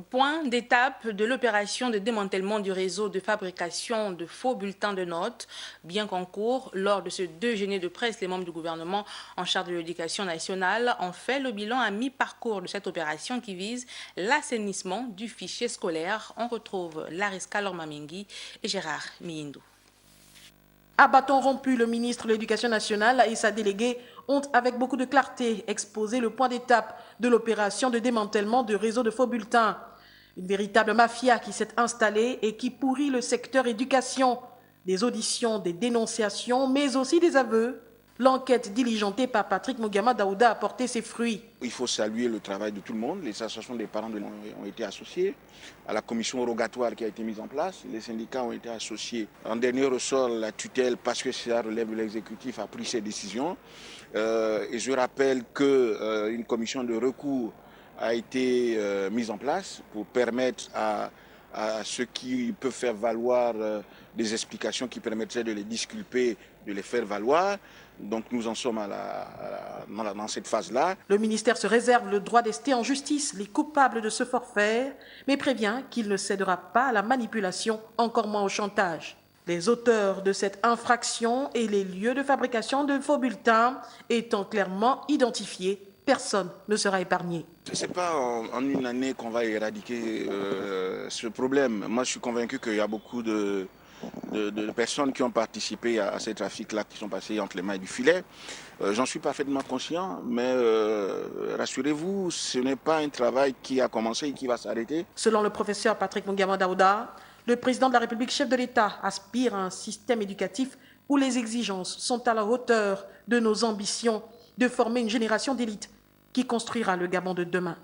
Point d'étape de l'opération de démantèlement du réseau de fabrication de faux bulletins de notes. Bien qu'en cours, lors de ce déjeuner de presse, les membres du gouvernement en charge de l'éducation nationale ont fait le bilan à mi-parcours de cette opération qui vise l'assainissement du fichier scolaire. On retrouve Lariska Lormamingi et Gérard Miyindou. À bâton rompu, le ministre de l'Éducation nationale et sa déléguée ont, avec beaucoup de clarté, exposé le point d'étape de l'opération de démantèlement du réseau de faux bulletins. Une véritable mafia qui s'est installée et qui pourrit le secteur éducation. Des auditions, des dénonciations, mais aussi des aveux. L'enquête diligentée par Patrick Mugama Daouda a porté ses fruits. Il faut saluer le travail de tout le monde. Les associations des parents ont été associées à la commission rogatoire qui a été mise en place. Les syndicats ont été associés. En dernier ressort, la tutelle, parce que ça relève de l'exécutif, a pris ses décisions. Et je rappelle qu'une commission de recours a été mise en place pour permettre à ceux qui peuvent faire valoir des explications qui permettraient de les disculper, de les faire valoir. Donc nous en sommes dans cette phase-là. Le ministère se réserve le droit d'ester en justice les coupables de ce forfait, mais prévient qu'il ne cédera pas à la manipulation, encore moins au chantage. Les auteurs de cette infraction et les lieux de fabrication de faux bulletins étant clairement identifiés, personne ne sera épargné. Ce n'est pas en une année qu'on va éradiquer ce problème. Moi, je suis convaincu qu'il y a beaucoup de personnes qui ont participé à ces trafics-là, qui sont passés entre les mailles du filet. J'en suis parfaitement conscient, mais rassurez-vous, ce n'est pas un travail qui a commencé et qui va s'arrêter. Selon le professeur Patrick Mugama Daouda, le président de la République, chef de l'État, aspire à un système éducatif où les exigences sont à la hauteur de nos ambitions de former une génération d'élite qui construira le Gabon de demain.